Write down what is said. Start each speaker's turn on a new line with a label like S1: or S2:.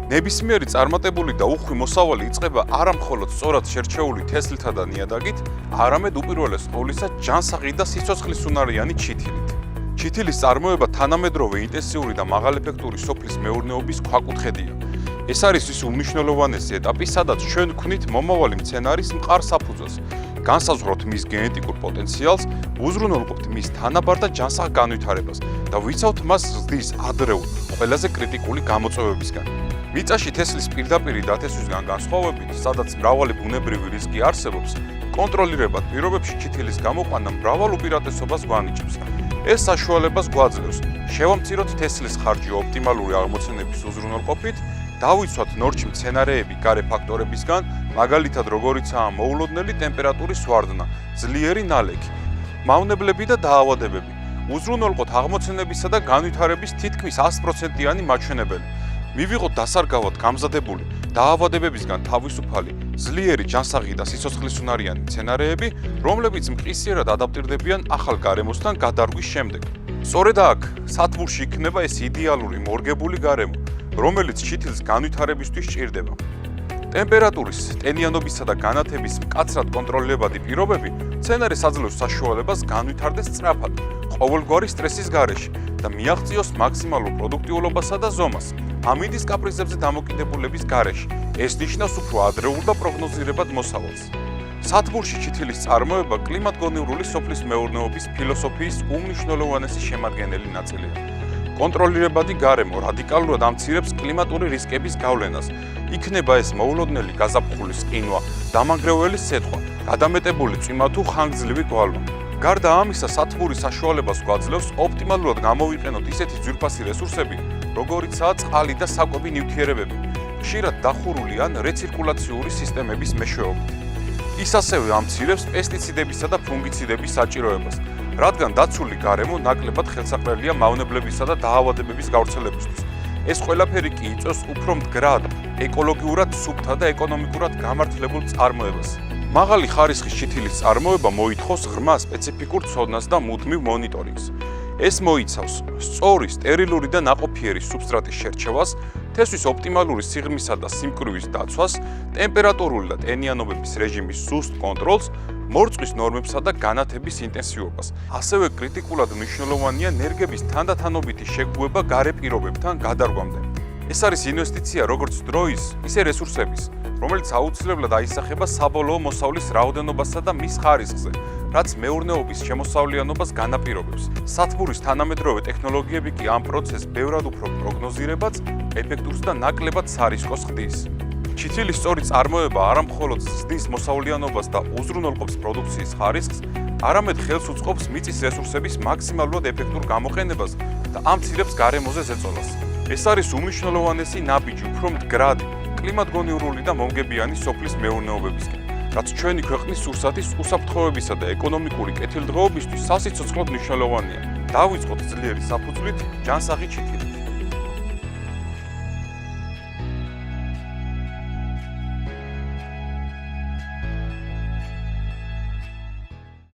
S1: ნებისმიერი წარმატებული და უხვი მოსავალი იწყება არა მხოლოდ სწორად შერჩეული თესლითა და ნიადაგით, არამედ უპირველეს ყოვლისა ჯანსაღი და სიცოცხლისუნარიანი ჩითილით. ჩითილის წარმოება თანამედროვე ინტენსიური და მაღალეფექტური სოფლის მეურნეობის ქვაკუთხედია. ეს არის ის უმნიშვნელოვანესი ეტაპი, სადაც ჩვენ ვქმნით მომავალი მცენარის მყარ საფუძველს, განსაზღვროთ მის გენეტიკურ პოტენციალს, უზრუნველყოფთ მის თანაბარ და ჯანსაღ განვითარებას და ვიცავთ მას ზრდის ადრეულ, ყველაზე კრიტიკული გამოწვევებისგან. მიწაში თესლის პირდაპირი დათესვისგან განსხვავებით, სადაც მრავალი ბუნებრივი რისკი არსებობს, კონტროლირებად პირობებში ჩითილის გამოყვანა მრავალ უპირატესობას გვანიჭებს. ეს საშუალებას გვაძლევს შევამციროთ თესლის ხარჯი ოპტიმალური აღმოცენების უზრუნველყოფით, დავიცვათ ნორჩი მცენარეები გარე ფაქტორებისგან, მაგალითად როგორიცაა მოულოდნელი ტემპერატურის ვარდნა, ძლიერი ნალექი, მავნებლები და დაავადებები. უზრუნველყოთ აღმოცენებისა და განვითარების თითქმის 100%-იანი მაჩვენებელი. მივიღოთ დასარგავად გამზადებული, დაავადებებისგან თავისუფალი, ძლიერი ჯანსაღი და სიცოცხლისუნარიანი მცენარეები, რომლებიც მყისიერად ადაპტირდებიან ახალ გარემოსთან გადარგვის შემდეგ. სწორედ აქ, სათბურში იქნება ეს იდეალური მორგებული გარემო, რომელიც ჩითილს განვითარებისთვის სჭირდება. ტემპერატურის, ტენიანობისა და განათების მკაცრად კონტროლებადი პირობები მცენარეს აძლევს საშუალებას განვითარდეს სწრაფად, ყოველგვარი სტრესის გარეშე და მიაღწიოს მაქსიმალურ პროდუქტიულობასა და ზომას. ამინდის კაპრიზებზე დამოკიდებულების გარეშე ეს ნიშნავს უფრო ადრეულ და პროგნოზირებად მოსავალს. სათბურში ჩითილის წარმოება კლიმატგონივრული სოფლის მეურნეობის ფილოსოფიის უმნიშვნელოვანესი შემადგენელი ნაწილია. კონტროლირებადი გარემო რადიკალურად ამცირებს კლიმატური რისკების გავლენას. იქნება ეს მოულოდნელი გაზაფხულის ყინვა, დამანგრეველი სეტყვა, გადამეტებული წვიმა თუ ხანგრძლივი გვალვა. გარდა ამისა, სათბური საშუალებას გვაძლევს ოპტიმალურად გამოვიყენოთ ისეთი ძვირფასი რესურსები, როგორიცაა წყალი და საკვები ნივთიერებები, ხშირად დახურული ან რეცირკულაციური სისტემების მეშვეობით. ის ასევე ამცირებს პესტიციდებისა და ფუნგიციდების საჭიროებას, რადგან დაცული გარემო ნაკლებად ხელსაყრელია მავნებლებისა და დაავადებების გავრცელებისთვის. ეს ყველაფერი კი იწვევს უფრო მდგრად, ეკოლოგიურად სუფთა და ეკონომიკურად გამართლებულ წარმოებას. მაღალი ხარისხის ჩითილის წარმოება მოითხოვს ღრმა სპეციფიკურ ცოდნას და მუდმივ მონიტორინგს. ეს მოიცავს სწორი, სტერილური და ნაყოფიერი სუბსტრატის შერჩევას, თესვის ოპტიმალური სიღრმისა და სიმკვრივის დაცვას, ტემპერატურული და ტენიანობების რეჟიმის ზუსტ კონტროლს, მორწყვის ნორმებსა და განათების ინტენსივობას. ასევე კრიტიკულად მნიშვნელოვანია ნერგების თანდათანობითი შეგუება გარე პირობებთან გადარგვამდე. ეს არის ინვესტიცია როგორც დროის, ისე რესურსების, რომელიც აუცილებლად აისახება საბოლოო მოსავლის რაოდენობასა და მის ხარისხზე, რაც მეურნეობის შემოსავლიანობას განაპირობებს. სათბურის თანამედროვე ტექნოლოგიები კი ამ პროცესს ბევრად უფრო პროგნოზირებადს, ეფექტურს და ნაკლებად სარისკოს ხდის. ჩითილის სწორი წარმოება არა მხოლოდ ზრდის მოსავლიანობას და უზრუნველყოფს პროდუქციის ხარისხს, არამედ ხელს უწყობს მიწის რესურსების მაქსიმალურად ეფექტურ გამოყენებას და ამცირებს გარემოზე ზეწოლას. ეს არის უმნიშვნელოვანესი ნაბიჯი უფრო მდგრადი, კლიმატგონივრული და მომგებიანი სოფლის მეურნეობებისკენ, რაც ჩვენი ქვეყნის სურსათის უსაფრთხოებისა და ეკონომიკური კეთილდღეობისთვის სასიცოცხლოდ მნიშვნელოვანია. დავიწყოთ ძლიერი საფუძვლით, ჯანსაღი ჩითილით.